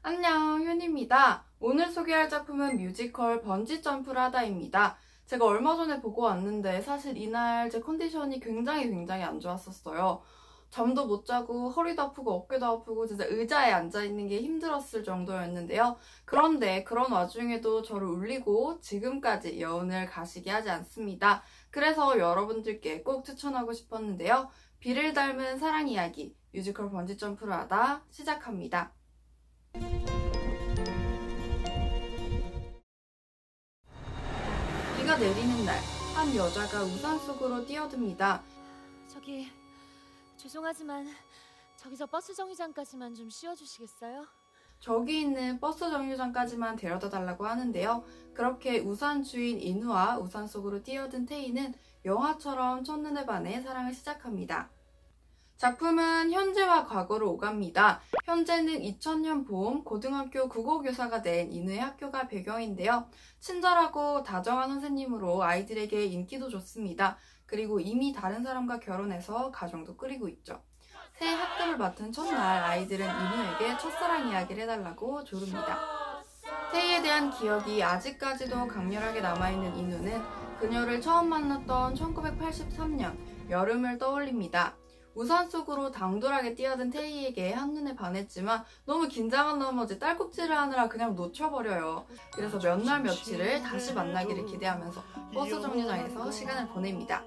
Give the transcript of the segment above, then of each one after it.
안녕, 효니입니다. 오늘 소개할 작품은 뮤지컬 번지점프라다입니다. 제가 얼마 전에 보고 왔는데 사실 이날 제 컨디션이 굉장히 안 좋았었어요. 잠도 못 자고 허리도 아프고 어깨도 아프고 진짜 의자에 앉아있는 게 힘들었을 정도였는데요. 그런데 그런 와중에도 저를 울리고 지금까지 여운을 가시게 하지 않습니다. 그래서 여러분들께 꼭 추천하고 싶었는데요. 비를 닮은 사랑 이야기 뮤지컬 번지점프라다 시작합니다. 비가 내리는 날, 한 여자가 우산 속으로 뛰어듭니다. 저기, 죄송하지만 저기서 버스 정류장까지만 좀 씌워주시겠어요? 저기 있는 버스 정류장까지만 데려다 달라고 하는데요. 그렇게 우산 주인 인우와 우산 속으로 뛰어든 태희는 영화처럼 첫눈에 반해 사랑을 시작합니다. 작품은 현재와 과거를 오갑니다. 현재는 2000년 봄 고등학교 국어교사가 된 인우의 학교가 배경인데요. 친절하고 다정한 선생님으로 아이들에게 인기도 좋습니다. 그리고 이미 다른 사람과 결혼해서 가정도 꾸리고 있죠. 새 학급을 맡은 첫날 아이들은 인우에게 첫사랑 이야기를 해달라고 조릅니다. 태희에 대한 기억이 아직까지도 강렬하게 남아있는 인우는 그녀를 처음 만났던 1983년 여름을 떠올립니다. 우산 속으로 당돌하게 뛰어든 태희에게 한눈에 반했지만 너무 긴장한 나머지 딸꾹질을 하느라 그냥 놓쳐버려요. 그래서 몇 날 며칠을 다시 만나기를 기대하면서 버스 정류장에서 시간을 보냅니다.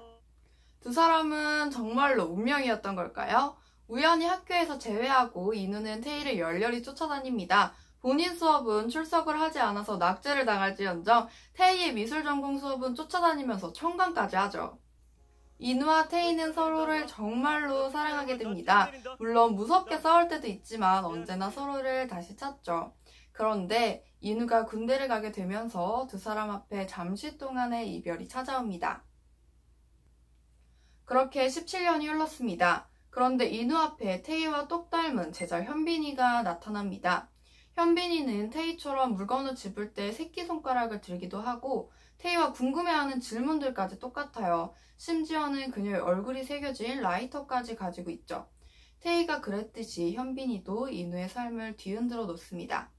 두 사람은 정말로 운명이었던 걸까요? 우연히 학교에서 제외하고 인우는 태희를 열렬히 쫓아다닙니다. 본인 수업은 출석을 하지 않아서 낙제를 당할지언정 태희의 미술 전공 수업은 쫓아다니면서 청강까지 하죠. 인우와 태희는 서로를 정말로 사랑하게 됩니다. 물론 무섭게 싸울 때도 있지만 언제나 서로를 다시 찾죠. 그런데 인우가 군대를 가게 되면서 두 사람 앞에 잠시 동안의 이별이 찾아옵니다. 그렇게 17년이 흘렀습니다. 그런데 인우 앞에 태희와 똑 닮은 제자 현빈이가 나타납니다. 현빈이는 태희처럼 물건을 집을 때 새끼손가락을 들기도 하고 태희와 궁금해하는 질문들까지 똑같아요. 심지어는 그녀의 얼굴이 새겨진 라이터까지 가지고 있죠. 태희가 그랬듯이 현빈이도 인우의 삶을 뒤흔들어 놓습니다.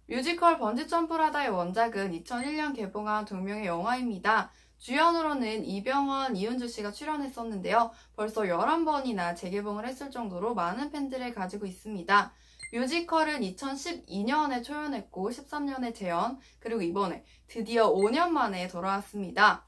뮤지컬 번지점프라다의 원작은 2001년 개봉한 동명의 영화입니다. 주연으로는 이병헌, 이은주 씨가 출연했었는데요. 벌써 11번이나 재개봉을 했을 정도로 많은 팬들을 가지고 있습니다. 뮤지컬은 2012년에 초연했고 13년에 재연, 그리고 이번에 드디어 5년 만에 돌아왔습니다.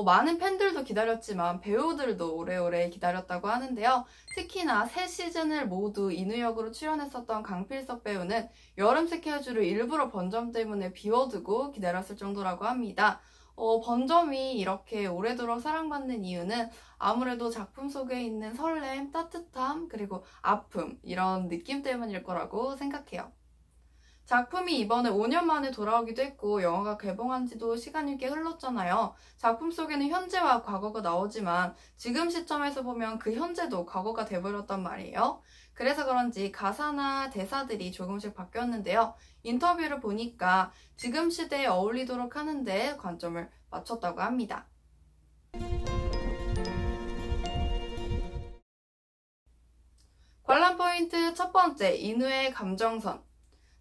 많은 팬들도 기다렸지만 배우들도 오래오래 기다렸다고 하는데요. 특히나 새 시즌을 모두 인우 역으로 출연했었던 강필석 배우는 여름 스케줄을 일부러 번점 때문에 비워두고 기다렸을 정도라고 합니다. 번점이 이렇게 오래도록 사랑받는 이유는 아무래도 작품 속에 있는 설렘, 따뜻함, 그리고 아픔 이런 느낌 때문일 거라고 생각해요. 작품이 이번에 5년 만에 돌아오기도 했고 영화가 개봉한 지도 시간이 꽤 흘렀잖아요. 작품 속에는 현재와 과거가 나오지만 지금 시점에서 보면 그 현재도 과거가 돼버렸단 말이에요. 그래서 그런지 가사나 대사들이 조금씩 바뀌었는데요. 인터뷰를 보니까 지금 시대에 어울리도록 하는데 관점을 맞췄다고 합니다. 관람 포인트 첫 번째, 인우의 감정선.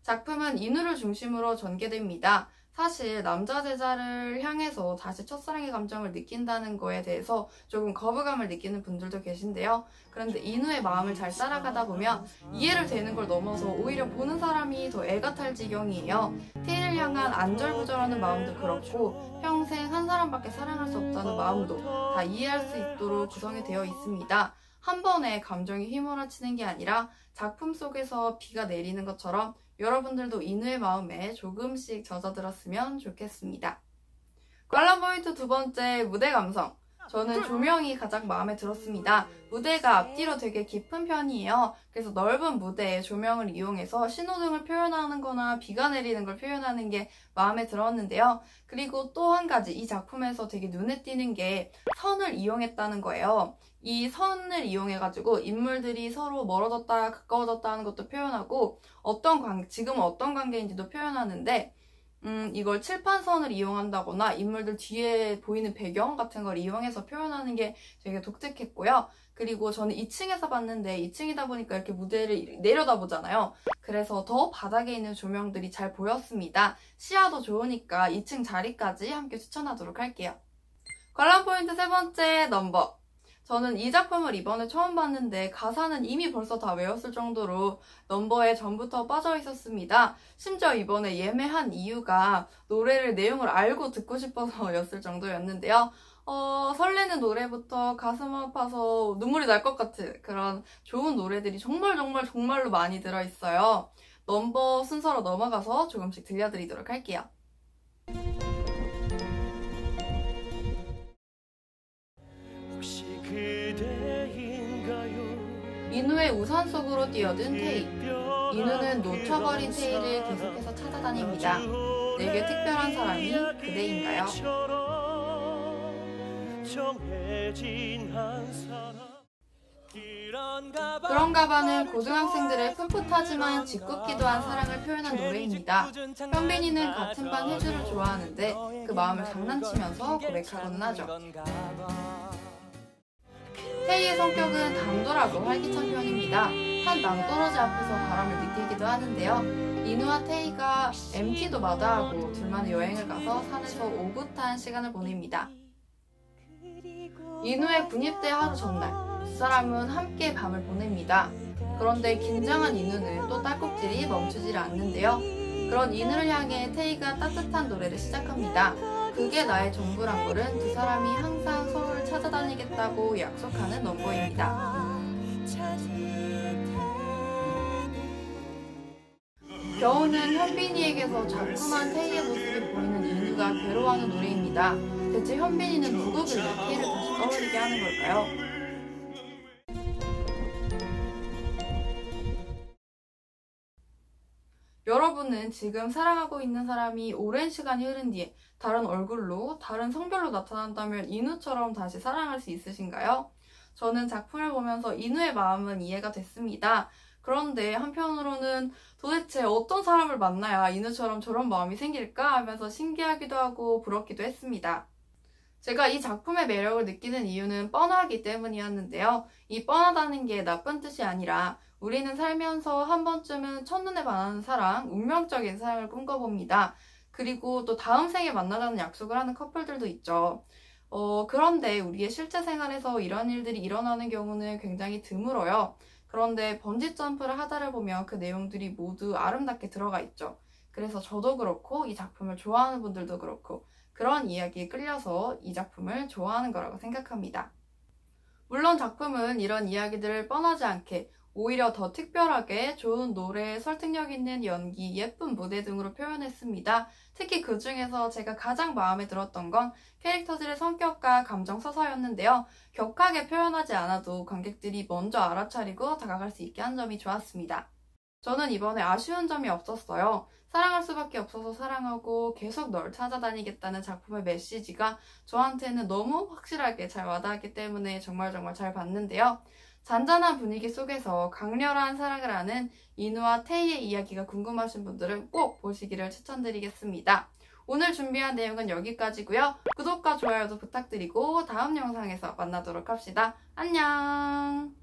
작품은 인우를 중심으로 전개됩니다. 사실 남자 제자를 향해서 다시 첫사랑의 감정을 느낀다는 거에 대해서 조금 거부감을 느끼는 분들도 계신데요. 그런데 인우의 마음을 잘 따라가다 보면 이해를 되는 걸 넘어서 오히려 보는 사람이 더 애가 탈 지경이에요. 태희를 향한 안절부절하는 마음도 그렇고 평생 한 사람밖에 사랑할 수 없다는 마음도 다 이해할 수 있도록 구성이 되어 있습니다. 한 번에 감정이 휘몰아치는 게 아니라 작품 속에서 비가 내리는 것처럼 여러분들도 인우의 마음에 조금씩 젖어들었으면 좋겠습니다. 관람 포인트 두 번째, 무대 감성. 저는 조명이 가장 마음에 들었습니다. 무대가 앞뒤로 되게 깊은 편이에요. 그래서 넓은 무대에 조명을 이용해서 신호등을 표현하는 거나 비가 내리는 걸 표현하는 게 마음에 들었는데요. 그리고 또 한 가지 이 작품에서 되게 눈에 띄는 게 선을 이용했다는 거예요. 이 선을 이용해가지고 인물들이 서로 멀어졌다 가까워졌다 하는 것도 표현하고 지금은 어떤 관계인지도 표현하는데 이걸 칠판선을 이용한다거나 인물들 뒤에 보이는 배경 같은 걸 이용해서 표현하는 게 되게 독특했고요. 그리고 저는 2층에서 봤는데 2층이다 보니까 이렇게 무대를 내려다보잖아요. 그래서 더 바닥에 있는 조명들이 잘 보였습니다. 시야도 좋으니까 2층 자리까지 함께 추천하도록 할게요. 관람 포인트 세 번째, 넘버. 저는 이 작품을 이번에 처음 봤는데 가사는 이미 벌써 다 외웠을 정도로 넘버에 전부터 빠져 있었습니다. 심지어 이번에 예매한 이유가 노래를 내용을 알고 듣고 싶어서였을 정도였는데요. 설레는 노래부터 가슴 아파서 눈물이 날 것 같은 그런 좋은 노래들이 정말로 많이 들어있어요. 넘버 순서로 넘어가서 조금씩 들려드리도록 할게요. 인우의 우산 속으로 뛰어든 테이. 인우는 놓쳐버린 테이를 계속해서 찾아다닙니다. 내게 특별한 사람이 그대인가요? 그런가봐는 고등학생들의 풋풋하지만 짓궂기도 한 사랑을 표현한 노래입니다. 현빈이는 같은 반 혜주를 좋아하는데 그 마음을 장난치면서 고백하고는 하죠. 테이의 성격은 당돌하고 활기찬 편입니다. 한 낭떠러지 앞에서 바람을 느끼기도 하는데요. 인우와 테이가 MT도 마다하고 둘만의 여행을 가서 산에서 오붓한 시간을 보냅니다. 인우의 군입대 하루 전날, 두 사람은 함께 밤을 보냅니다. 그런데 긴장한 인우는 또 딸꾹질이 멈추질 않는데요. 그런 인우를 향해 테이가 따뜻한 노래를 시작합니다. 그게 나의 전부란 걸은 두 사람이 항상 서로를 찾아다니겠다고 약속하는 넘버입니다. 겨우는 현빈이에게서 자꾸만 테이의 모습이 보이는 인우가 괴로워하는 노래입니다. 대체 현빈이는 누구길래 테이를 다시 떠올리게 하는 걸까요? 여러분은 지금 사랑하고 있는 사람이 오랜 시간이 흐른 뒤에 다른 얼굴로, 다른 성별로 나타난다면 인우처럼 다시 사랑할 수 있으신가요? 저는 작품을 보면서 인우의 마음은 이해가 됐습니다. 그런데 한편으로는 도대체 어떤 사람을 만나야 인우처럼 저런 마음이 생길까 하면서 신기하기도 하고 부럽기도 했습니다. 제가 이 작품의 매력을 느끼는 이유는 뻔하기 때문이었는데요. 이 뻔하다는 게 나쁜 뜻이 아니라 우리는 살면서 한 번쯤은 첫눈에 반하는 사랑, 운명적인 사랑을 꿈꿔봅니다. 그리고 또 다음 생에 만나자는 약속을 하는 커플들도 있죠. 그런데 우리의 실제 생활에서 이런 일들이 일어나는 경우는 굉장히 드물어요. 그런데 번지점프를 하다를 보면 그 내용들이 모두 아름답게 들어가 있죠. 그래서 저도 그렇고 이 작품을 좋아하는 분들도 그렇고 그런 이야기에 끌려서 이 작품을 좋아하는 거라고 생각합니다. 물론 작품은 이런 이야기들을 뻔하지 않게 오히려 더 특별하게 좋은 노래, 설득력 있는 연기, 예쁜 무대 등으로 표현했습니다. 특히 그 중에서 제가 가장 마음에 들었던 건 캐릭터들의 성격과 감정 서사였는데요. 격하게 표현하지 않아도 관객들이 먼저 알아차리고 다가갈 수 있게 한 점이 좋았습니다. 저는 이번에 아쉬운 점이 없었어요. 사랑할 수밖에 없어서 사랑하고 계속 널 찾아다니겠다는 작품의 메시지가 저한테는 너무 확실하게 잘 와닿았기 때문에 정말 잘 봤는데요. 잔잔한 분위기 속에서 강렬한 사랑을 하는 인우와 테이의 이야기가 궁금하신 분들은 꼭 보시기를 추천드리겠습니다. 오늘 준비한 내용은 여기까지고요. 구독과 좋아요도 부탁드리고 다음 영상에서 만나도록 합시다. 안녕!